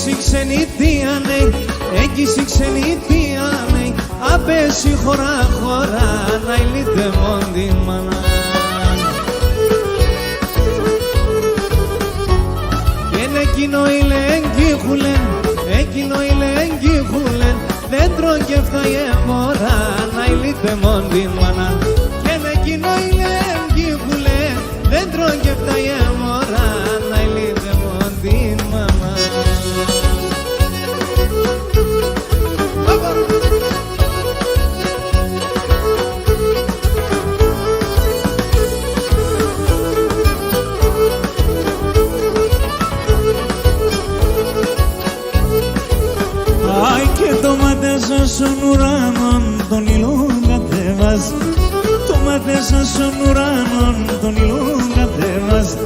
η ξενιτία, ναι, έγκυση η ξενιτία, ναι, απέσει χώρα χώρα, να ηλίτε μόντι μάνα. Και εκείνο ηλέγγι χουλέν, εκείνο ηλέγγι χουλέν, δέντρο και φτάιε χώρα, να ηλίτε μόντι μάνα. Και εκείνο ηλέγγι χουλέν, δέντρο και φτάιε χώρα, να ηλίτε μόντι μάνα. Στον ουρανόν τον ήλιο κατέβας, το μάτεσα στον ουρανόν τον ήλιο κατέβας.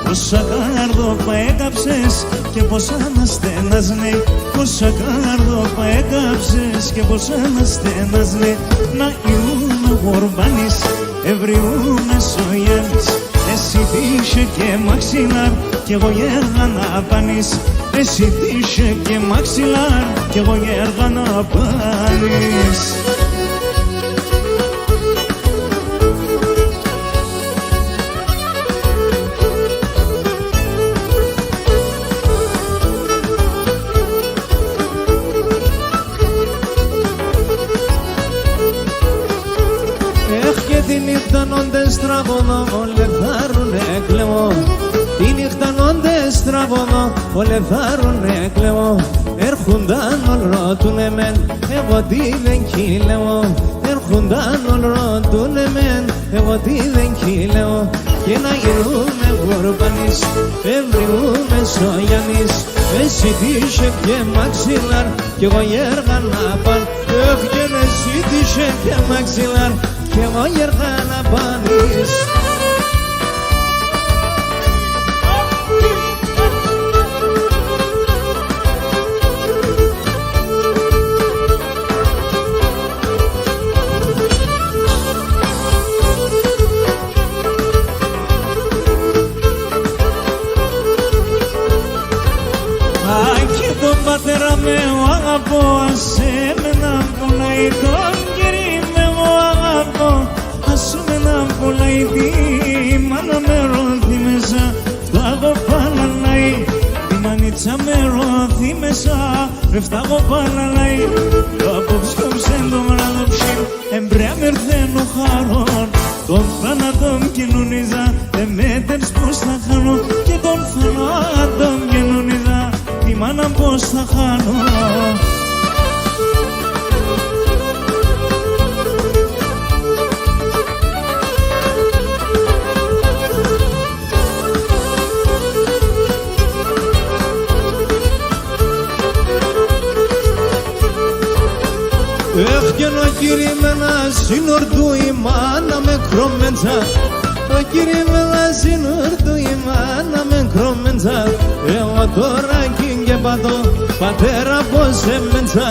Πόσα κάρδοπα έκαψες και πόσα αναστένας, ναι, πόσα κάρδοπα έκαψες και πόσα αναστένας, ναι. Να ιούμε γορμπάνης, ευριούμε σογιάνης, εσύ τύχε και μαξιλάρ κι εγώ γέργα να πάνεις. Εσύ τύχε και μαξιλάρ κι εγώ γέργα να πάνεις. Έχ και τη νύχτα νόντες στραβωνώ, ολεθάρουνε κλαιμό. Τη νύχτα νόντες στραβωνώ, ολεθάρουνε κλαιμό. Έρχονταν ρωτούνε μεν, εγώ τι δεν κυλαιώ. Έρχονταν ρωτούνε μεν, εγώ τι δεν κυλαιώ. Και να γίνουμε γορμπανείς, εβριούμε σογιανείς. Εσύ τύχε και μαξιλάρ κι εγώ γέργα να πάν. Έχ και εσύ τύχε και μαξιλάρ κι εγώ γέργα να πάνεις. Πατέρα με ο αγαπώ, ας εμένα πουλάει τον κύρι με ο αγαπώ. Ας εμένα πουλάει τη μάνα με ρώθει μέσα, φτάγω παλανάει. Τη μανίτσα με ρώθει μέσα, φτάγω παλανάει. Απόψε το βράδοψη, εμπρέα με έρθενο χαρόν. Τον θάνατον κοινωνίζα, εμέτερς πως θα χάνω. Και τον θάνατον κοινωνίζα, τη μάνα πως θα χάνω. Έχ και να κύριε με ένα σύνορτου η μάνα με κρόμεντσα. Ο κύριε με ένα σύνορτου η μάνα με κρόμεντσα. Εγώ τώρα και πατώ, πατέρα πως εμέντσα.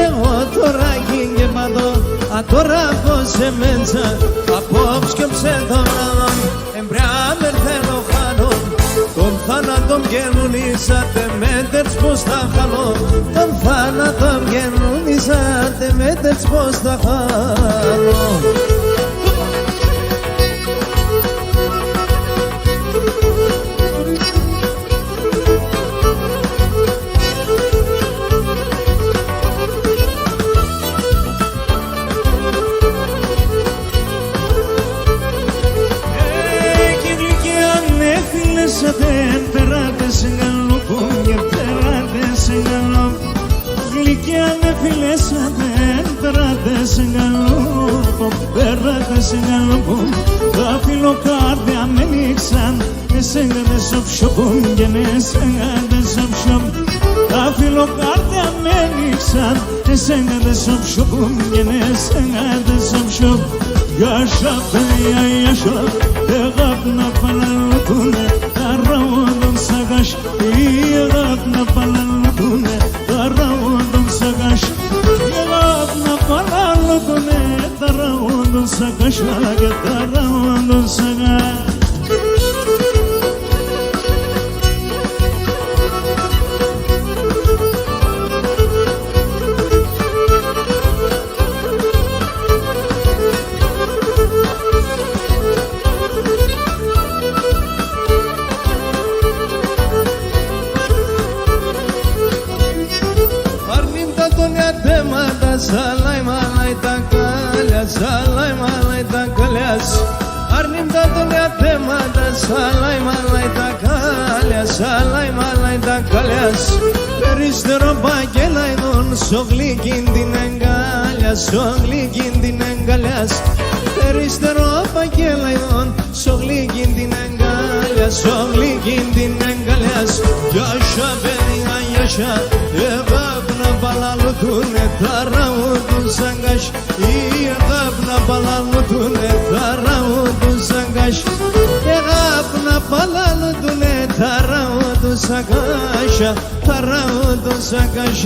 Εγώ τώρα και πατώ, τώρα πως εμέντσα. Απόψε και ψέδω βράδον, εμπριά με θέλω χάνω. Τον θάνατον γενουνίσατε μέτερς πως θα χάνω. Τον θάνατον γενουνίσατε μέτερς πως θα χάνω. Δεν περάτες γαλοπού και περάτες γαλοπ. Γλυκιά με φιλέσα δεν περάτες γαλοπ. Περάτες γαλοπού, τα φιλοκάρδια με νίξαν. Εσένα δεν σοφσοπούν και εσένα δεν σοφσοπ. Τα φιλοκάρδια με νίξαν. Εσένα δεν σοφσοπούν και εσένα δεν σοφσοπ. Yaşa beni yaşa, egabna palalukune, tarawandum sagash, egabna palalukune, tarawandum sagash, egabna palalukune, tarawandum sagash, tarawandum sagash. θέματα, σαλάει μαλάει τα κάλια, σαλάει μαλάει τα κάλιας. Αρνημτα δουλειά θέματα, σαλάει μαλάει τα κάλια, σαλάει μαλάει τα κάλιας. Περιστερό παγέλα ειδών, σογλίκιν την εγκάλια, σογλίκιν την εγκάλιας. Περιστερό παγέλα ειδών, σογλίκιν την εγκάλια, σογλίκιν την εγκάλιας. Yaşa beni yaşa, evabna balalutune, taravudun sangaş. Evabna balalutune, taravudun sangaş. Evabna balalutune, taravudun sangaş. Taravudun sangaş.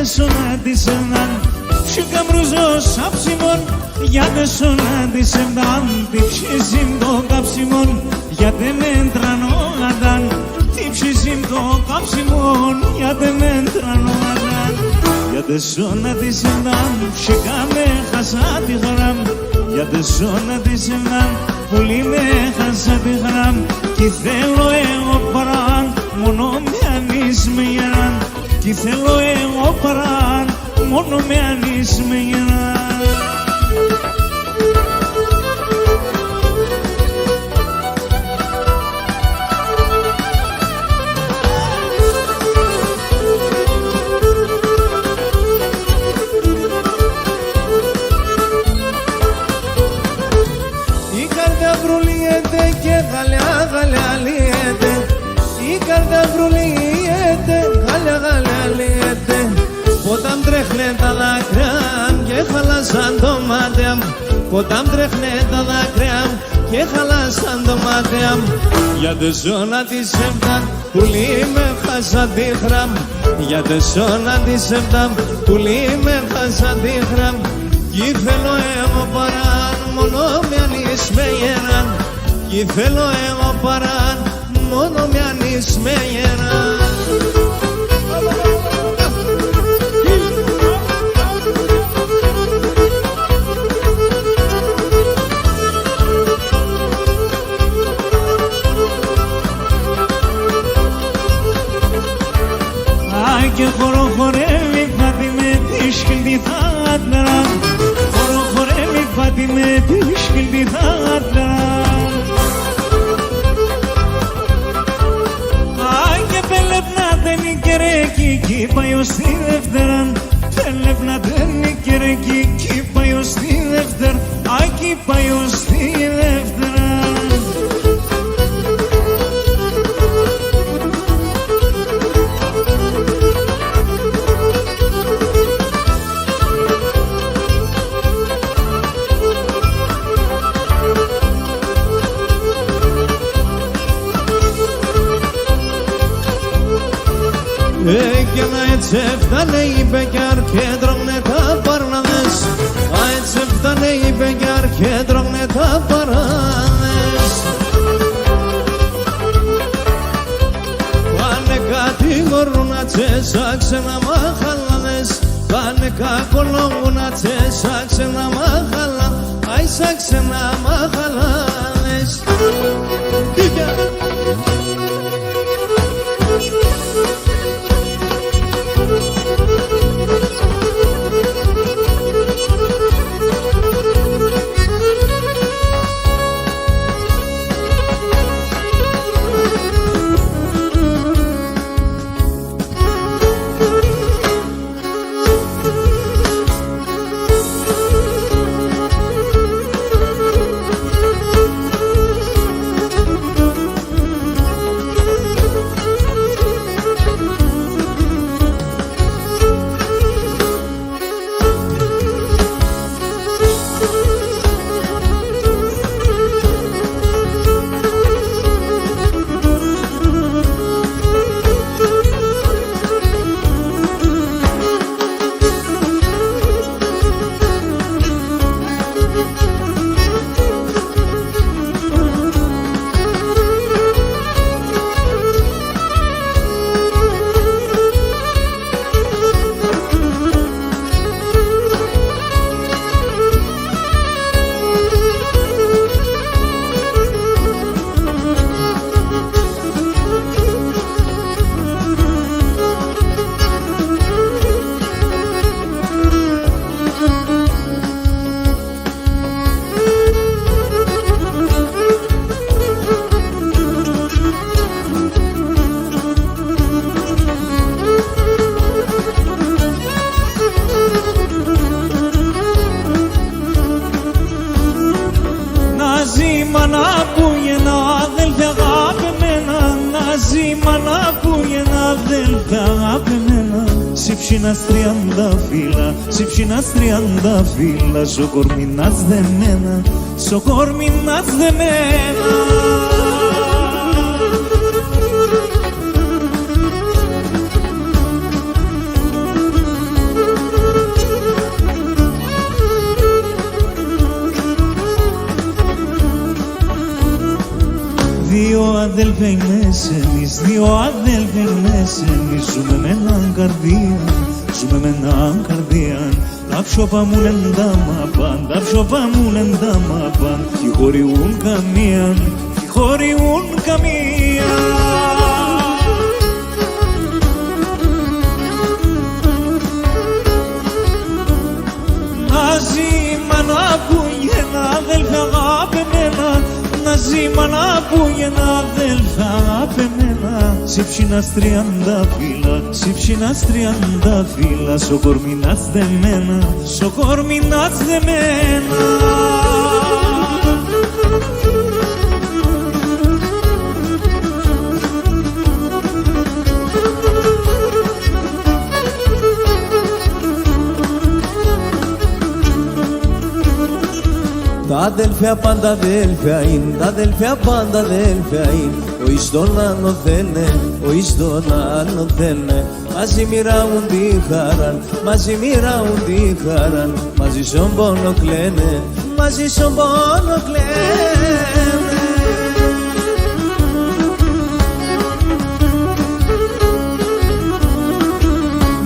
Sonadisem Şıkamruzo sapsimon Yade sonadisem dan Tipşizim do kapsimon Yade mentrano adan Tipşizim do kapsimon Yade mentrano adan Yade sonadisem dan Şıkame hasati haram Yade sonadisem dan Pulime hasati haram Ki θέλω εγώ παράν Μόνο με ανείς με γεράν Κι θέλω εγώ παράν, μόνο με ανείς με γεράν. Η καρδιά βρουλιέται και γαλιά γαλιά λιέται. Η καρδιά βρουλιέται, γαλιά γαλιά λιέται. Όταν τρέχνε τα δάκρυα και χαλάσαν το μάτια μου. Όταν τρέχνε τα δάκρυα και χαλάσαν το μάτια μου. Για τη ζώνα της εβδάν πουλί με χάσα τη χράμ. Για τη ζώνα της εβδάν πουλί με χάσα τη χράμ. Κι θέλω εγώ παράν μόνο με ανείς με γεράν. Κι θέλω εγώ παράν μόνο με ανείς με γεράν. Και χωροχωρεύει πάτη με τη σκυλτή θα άντρα. Χωροχωρεύει πάτη με τη σκυλτή θα άντρα. Και πέλευνα δεν κερέκι κι πάει ως τη δεύτερα. Πέλευνα δεν κερέκι κι πάει ως τη δεύτερα. Κι πάει ως τη δεύτερα. Και να έτσι έφτανε η μπεκιάρ και τρώγνε τα παρνάδες. Μα έτσι έφτανε η μπεκιάρ και τρώγνε τα παρνάδες. Πάνε κατηγορούν να τσέσα ξένα μαχαλάδες. Πάνε κακολόγουν να τσέσα ξένα μαχαλά. Άισα ξένα μαχαλάδες. ψήνας 30 φύλλα, συ ψήνας 30 φύλλα, σο κορμινάς δεμένα, σο κορμινάς δεμένα. Δύο αδέλφια εμείς εμείς, δύο αδέλφια εμείς εμείς, ζούμε με έναν καρδία, ζούμε με έναν καρδία. Τα ψώπα μου λένε τα μαπάν, τα ψώπα μου λένε τα μαπάν, κι χωριούν καμία, κι χωριούν καμία. Να ζει μάνα που γέννα αδέλφια αγαπημένα, να ζει μάνα που γέννα αδέλφια αγαπημένα. Συ ψήνας 30 φύλλα, συ ψήνας 30 φύλλα, σο κορμινάς δεμένα, σο κορμινάς δεμένα. Τα αδέλφια πάντα αδέλφια είναι, τα αδέλφια πάντα αδέλφια είναι. Ο εις τον άλλο θένε, ο εις τον άλλο θένε. Μαζί μοιράουν τη χαράν, μαζί μοιράουν τη χαράν. Μαζί στον πόνο κλαίνε, μαζί στον πόνο κλαίνε.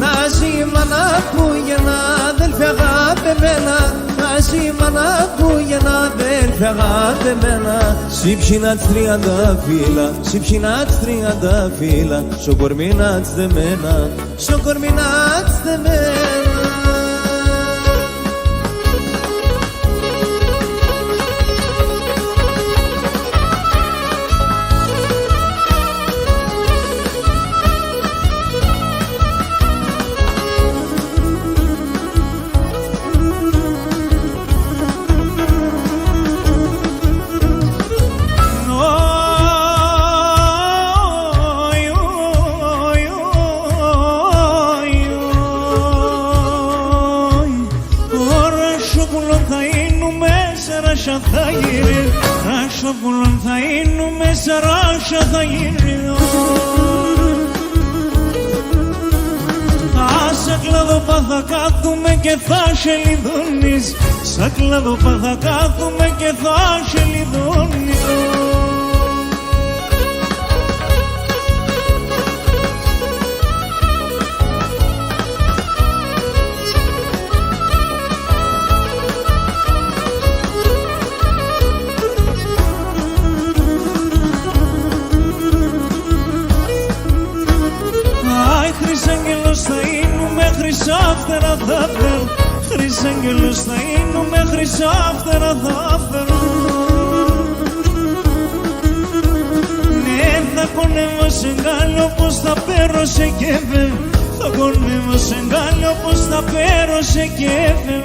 Να ζει μάνα που γεννά αδέλφια αγαπημένα, μαζί μάνα που γεννά αδέλφια αγαπημένα. Συ ψήνας 30 φύλλα, συ ψήνας 30 φύλλα, σο κορμινάς δεμένα, σο κορμινάς δεμένα. Θα γύρει, ράσοπουλον θα είνουμε, σαράσα θα γύρει. Σαν κλαδοπά θα κάθουμε και θα σε λιδώνεις, σαν κλαδοπά θα κάθουμε και θα σε λιδώνεις. Χρυσάγγελος θα είνουμε, χρυσάφτερα θα φέρω. Χρυσάγγελος θα είνουμε, χρυσάφτερα θα φέρω. Ναι, θα κονεύω σε γκάλιο πως θα πέρω σε κέφε. Θα κονεύω σε γκάλιο πως θα πέρω σε κέφε.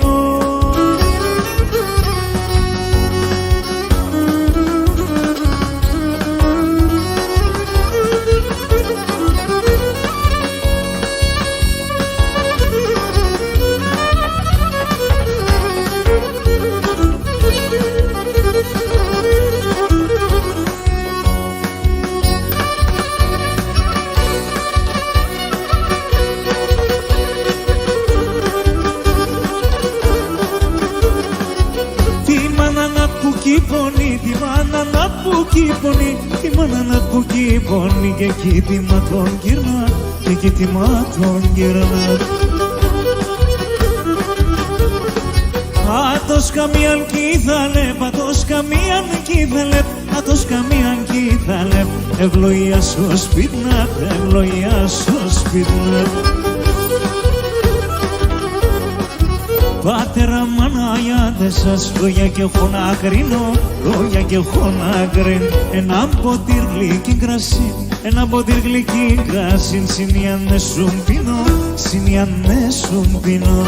Τη μάνα να που κύπωνει, τη μάνα να που κύπωνει, και κοίτημα τον γυρνά, και κοίτημα τον γυρνά. Άτος καμίαν κοίθαλε, πατός καμίαν κοίθαλε, άτος καμίαν κοίθαλε. Ευλογία σου σπίτνα, ευλογία σου σπίτνα. Πάτερα μανάγιάδες σας, λόγια και έχω να κρίνω, λόγια και έχω να κρίνω. Ένα ποτήρ γλυκή κρασί, ένα ποτήρ γλυκή κρασί, συνιάνες σου πίνω, συνιάνες σου πίνω.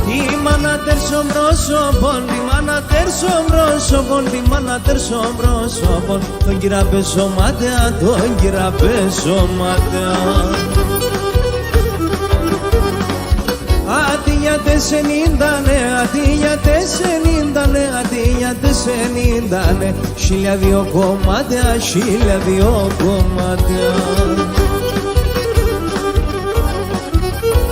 Η μάνα τέρσον πρόσωπον, τη μάνα τέρσον πρόσωπον, τη μάνα τέρσον πρόσωπον, τον κυραπέσω μάταια, τον κυραπέσω μάταια. Αντί για τεσενήντανε, αντί για τεσενήντανε, αντί για τεσενήντανε, 1002 κομμάτια, 1002 κομμάτια.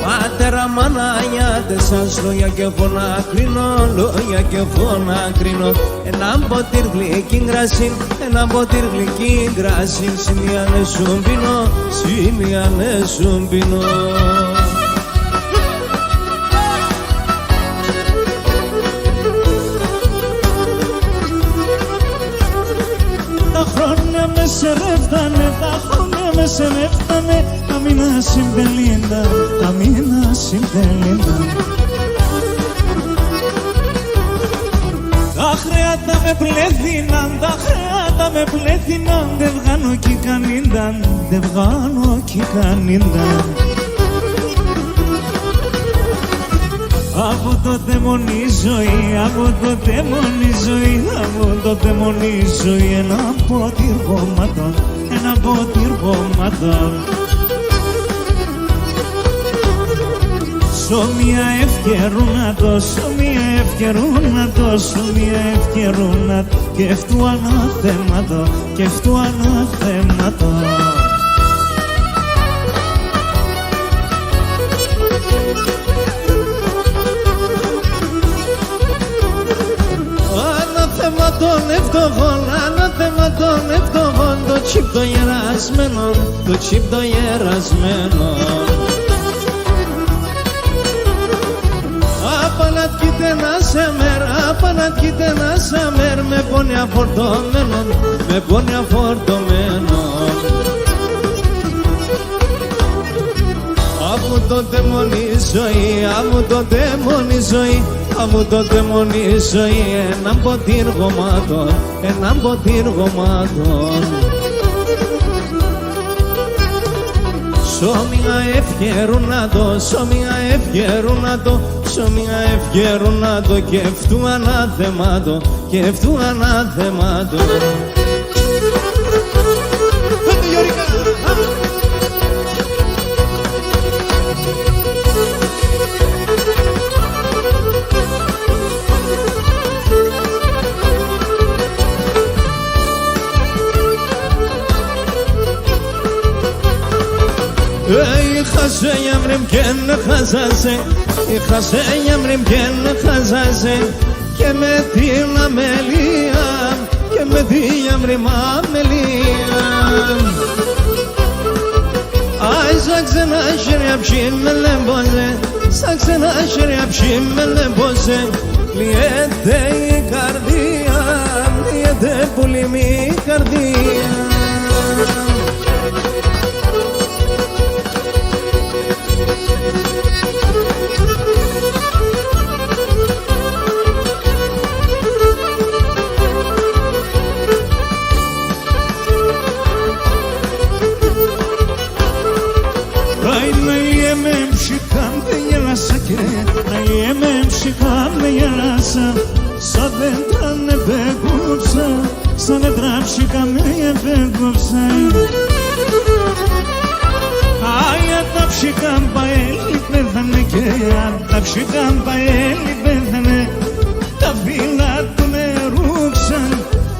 Πατέρα μανάγια, σας λόγια και φωνά κρίνω, λόγια και φωνά κρίνω. Ένα ποτήρ γλυκή κρασί, ένα ποτήρ γλυκή κρασί, σημειάνε σου πίνω, σημειάνε σου πίνω. Τα χρόνια με σερεύτανε, τα χρόνια με σερεύτανε, αμήνα συμπελίντα, αμήνα συμπελίντα. Τα χρέατα με πλέθυναν, τα χρέατα με πλέθυναν, δεν βγάνω κι κανίνταν, δεν βγάνω κι κανίνταν. Από τότε μόνη ζωή, από τότε μόνη ζωή, από τότε μόνη ζωή, ένα ποτήρ κομμάτων, ένα ποτήρ κομμάτων. Σωμία ευκαιρούνα σωμία ευκαιρούνα σωμία ευκαιρούνα, και αυτού αναθέματο, και αυτού αναθέματο. Ανάθεμα των ευτοχών, ανάθεμα των ευτοχών, το τσίπ το γερασμένο, το τσίπ το γερασμένο. Απανάτ κοίτε να σε μερ, απανάτ κοίτε να σε μερ, με πόνια φορτωμένο, με πόνια φορτωμένο. Από τότε μόνη ζωή, από τότε μόνη ζωή, από τότε μόνη ζωή, έναν ποτήρ γομάτων, έναν ποτήρ γομάτων. Σωμία ευκαιρούνα σωμία ευκαιρούνα σωμία ευκαιρούνα, και αυτού ανάθεματο, και αυτού ανάθεματο. Χασε γιαμριμ και να χαζάσε, χασε γιαμριμ και να χαζάσε, και με την αμελία, και με την γιαμριμ αμελία. Άι σαν ξένα χέρια ψήμε λεμποζε, σαν ξένα χέρια ψήμε λεμποζε, λιέται η καρδία, λιέται πολύ η καρδία. Με γελάσα, σαν δέντρα επέκοψα, σαν δέντρα ψυχαμε επέκοψα. Αν τα ψυχαν παέλη πέθανε, και αν τα ψυχαν παέλη πέθανε, τα φύλλα του με ρούξαν,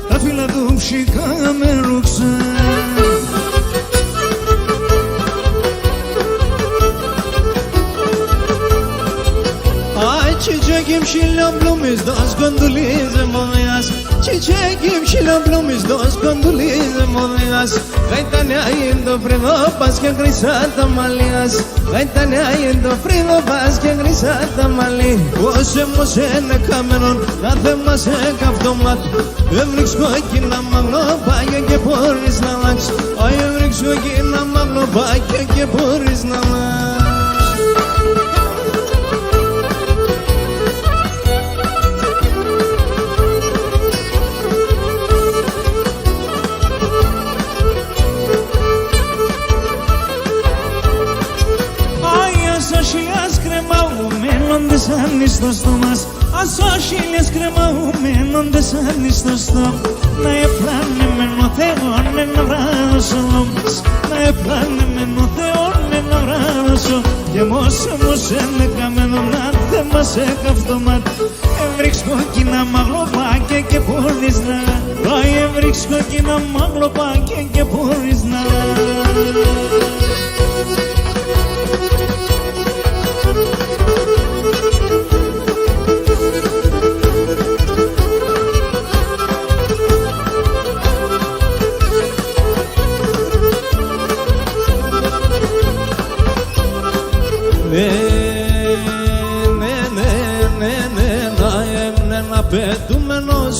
τα φύλλα του ψυχα με ρούξαν. Çiçekim şilom blumis dos gondolize movias, Çiçekim şilom blumis dos gondolize movias, Gaitane aindo frido pas que grisata malias, Gaitane aindo frido pas que grisata mali. Ose mose ne kamenon, κάθε μας εκαυτόματ, έβριξ κόκκινα μαγνοπάκια και μπορείς να αλλάξεις, έβριξ κόκκινα μαγνοπάκια και μπορείς να αλλάξεις. όντες ανίστοστο μας. Ας όχι λες κρεμαούμεν, όντες ανίστοστο. Να εφλάνε μεν ο Θεόν ένα βράδοσο μας. Να εφλάνε μεν ο Θεόν ένα βράδοσο. Και μόσος ενεκαμένο να θε μας έκαυτοματ. Έβριξ κόκκινα μαγλοπάκια και μπορείς να. Έβριξ κόκκινα μαγλοπάκια και μπορείς να.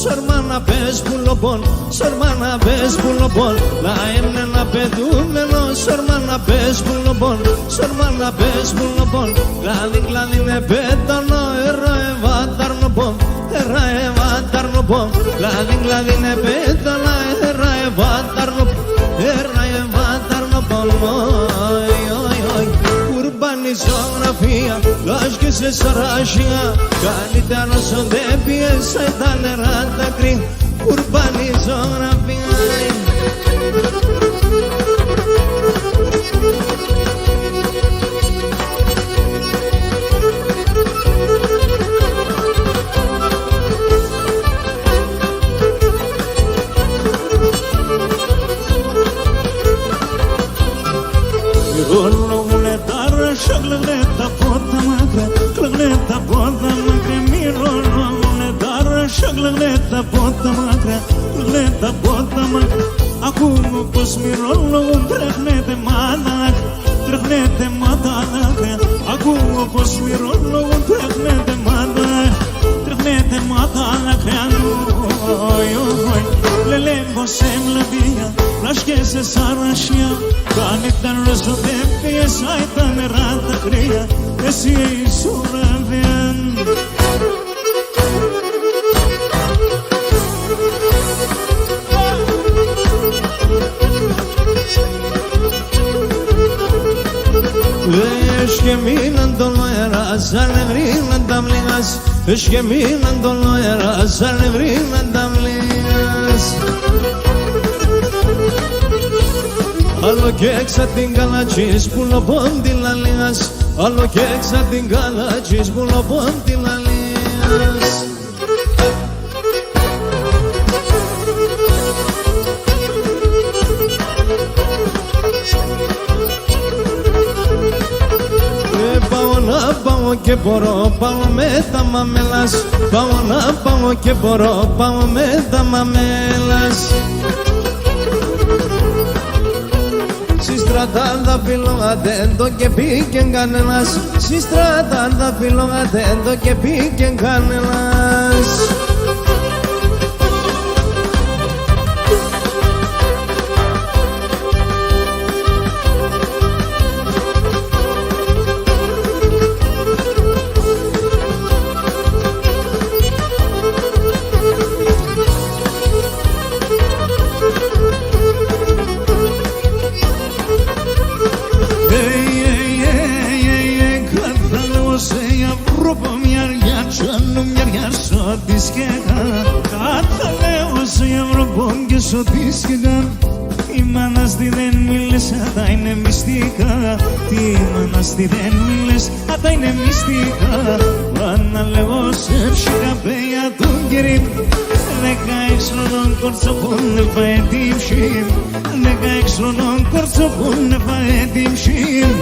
Σορμάνα πες πουλοπών, σορμάνα πες πουλοπών. Να έμνε να πετούμενο, σορμάνα πες πουλοπών, σορμάνα πες πουλοπών. Κλάδι κλάδι με πέτανο, έρα ευάταρνοπών, έρα ευάταρνοπών. Κλάδι κλάδι με πέτανα, έρα ευάταρνοπών, έρα ευάταρνοπών. Κουρμπάνη ζωγραφία, λάσκε σε σαράσια. Καλύτερο σου δεν πιέσα τα νερά τα κρύα. Κουρμπάνη ζωγραφία. Κλαίγνε τα πότα μακρά, κλαίγνε τα πότα μακρά, μυρώνομαι τάρα. Κλαίγνε τα πότα μακρά, κλαίγνε τα πότα μακρά. Ακούω πως μυρώνομαι, τρέχνετε μάταλακ, τρέχνετε μάταλακ. Ακούω πως μυρώνομαι, τρέχνετε μάταλακ, τρέχνετε μάταλακ. Λελέμπω σε μλαβία, λάσκε σε σαρασιά. Καλύτερο σου δεν πιέσα τα νερά τα κρύα. Εσύ ήσουν ραβιάν. Eşke minan dolu era zalevrinan damligas. Eşke minan dolu era zalevrinan damligas. Άλλο και έξα την καλατσής που λοπών την λαλίας. Άλλο και έξα την καλατσής που λοπών την λαλίας. Πάω να πάω και μπορώ, πάω με τα μαμέλας. Πάω να πάω και μπορώ, πάω με τα μαμέλας. Στρατάντα φιλογατέντο και πήγεν κανένας. Στη στρατάντα φιλογατέντο και πήγεν κανένας. Η μάναστη δεν μίλες, τα είναι μυστικά. Τι μάναστη δεν μίλες, τα είναι μυστικά. Αναλεγώ σε ψυχαπέια του κερί. 16 χρονών κορτσό που νεφαέ την ψήμ. 16 χρονών κορτσό που νεφαέ την ψήμ.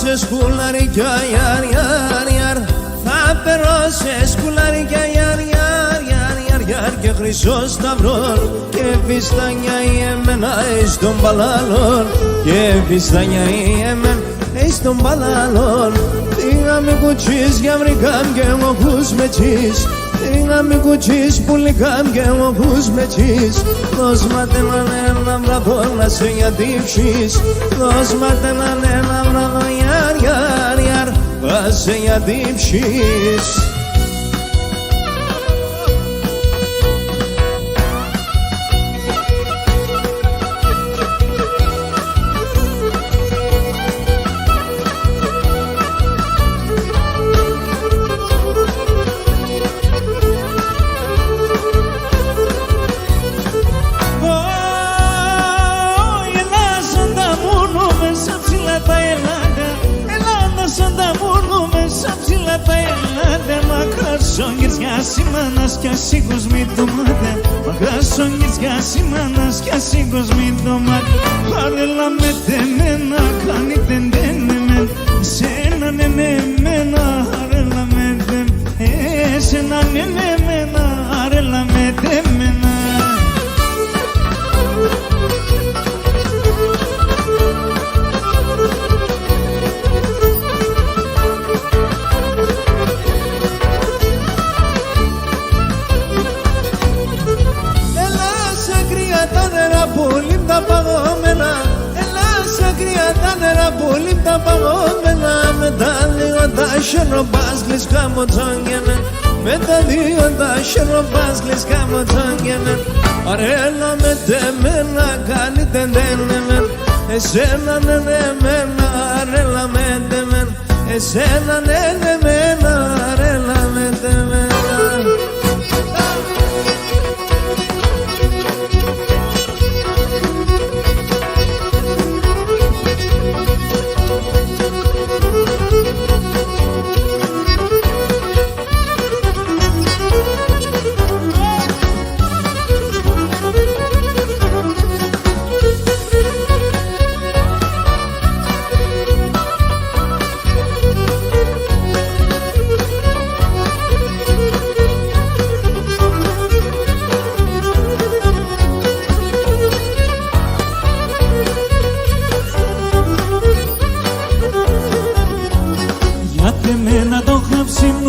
σε σκουλαρικιά ιαρ ιαρ ιαρ. Θα περώ σε σκουλαρικιά ιαρ ιαρ ιαρ ιαρ ιαρ. Και χρυσό σταυρό και φιστάνια η εμένα εις τον παλάλον. Και φιστάνια η εμένα εις τον παλάλον. Πήγαμε κουτσίς και βρήκαμε και μοχούς με τσίς. να μην κουτσείς πουλικάμ και μοχούς με τσις. Δώσ' μάτε έναν ένα βραδό να σε γιατήψεις. Δώσ' μάτε έναν ένα βραδό γιαρ γιαρ γιαρ να σε γιατήψεις. Σημάνας κι ασύγκος μη το μάτε. Μαγασόγγις για σημάνας κι ασύγκος μη το μάτε. Παρέλα με τεμένα κάνει τεντένεμεν. Εσένα ναι με εμένα αρέλα με τεμένα. Εσένα ναι με εμένα αρέλα με τεμένα. Τα παγώμενα, έλα σε κρύα τα νερά πολύ τα παγώμενα. Με τα δύο τα χεροπάς γλυσκά μου τσόγγενε. Με τα δύο τα χεροπάς γλυσκά μου τσόγγενε. Αρέλα με τεμένα κάνει τεντένεμεν. Εσένα ναι ναι μένα αρέλα με τεμεν. Εσένα ναι ναι μένα αρέλα με τεμένα.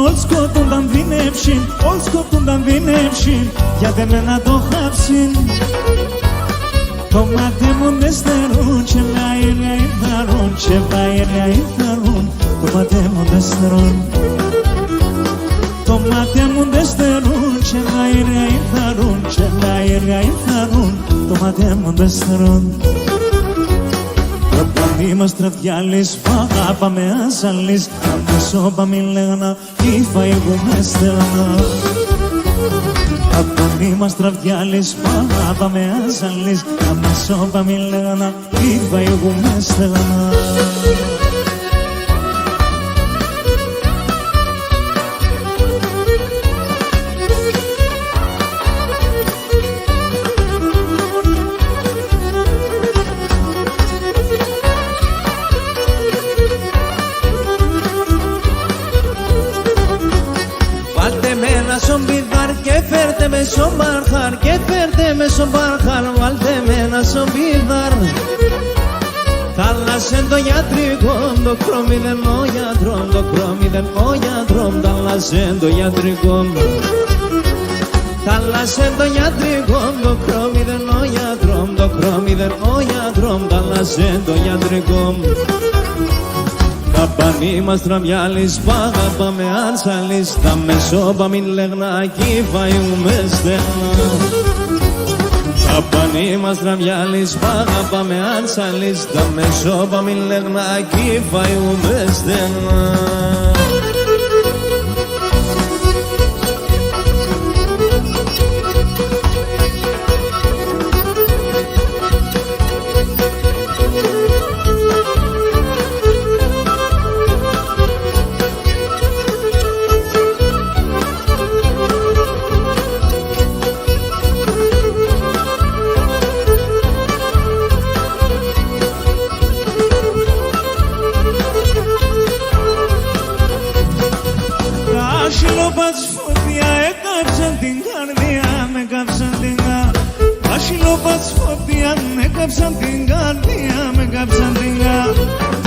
Όλοι σκοτούνταν την εύσιν, όλοι σκοτούνταν την εύσιν. Γιατί εμένα το χάψιν. Το μάτι μου δεν στερούν και βαΐρια ήρθαρούν, και βαΐρια ήρθαρούν. Το μάτι μου δεν στερούν. Το μάτι μου δεν στερούν και βαΐρια ήρθαρούν, και βαΐρια ήρθαρούν. Το μάτι μου δεν στερούν. Όταν είμαστε διάλεις, παγάπα με άζαλεις. Αμέσωπα μη λέγανα, ήφα εγώ με στέλνα. Όταν είμαστε διάλεις, παγάπα με άζαλεις. Αμέσωπα μη λέγανα, ήφα εγώ με στέλνα. Και φέρτε με στον μπαρχάρ, και φέρτε με στον μπαρχάρ. Βάλτε με ένα στον πιδάρ. Θάλασσεν το γιατρικό, το κρόμιδεν ο γιατρόν. Το κρόμιδεν ο γιατρόν, θάλασσεν το γιατρικό. Θάλασσεν το γιατρικό, το κρόμιδεν ο γιατρόν. Το κρόμιδεν ο γιατρόν, θάλασσεν το γιατρικό. Τα πανί μας τραβιάλεις, πάγαπα με άνσαλεις. Τα μεσόπα μην λεγνάκι φαίουμε στενά. Τα πανί μας τραβιάλεις, πάγαπα με άνσαλεις. Τα μεσόπα μην λεγνάκι φαίουμε στενά. Φωτιά με κάψαν την καρδιά, με κάψαν την καρδιά.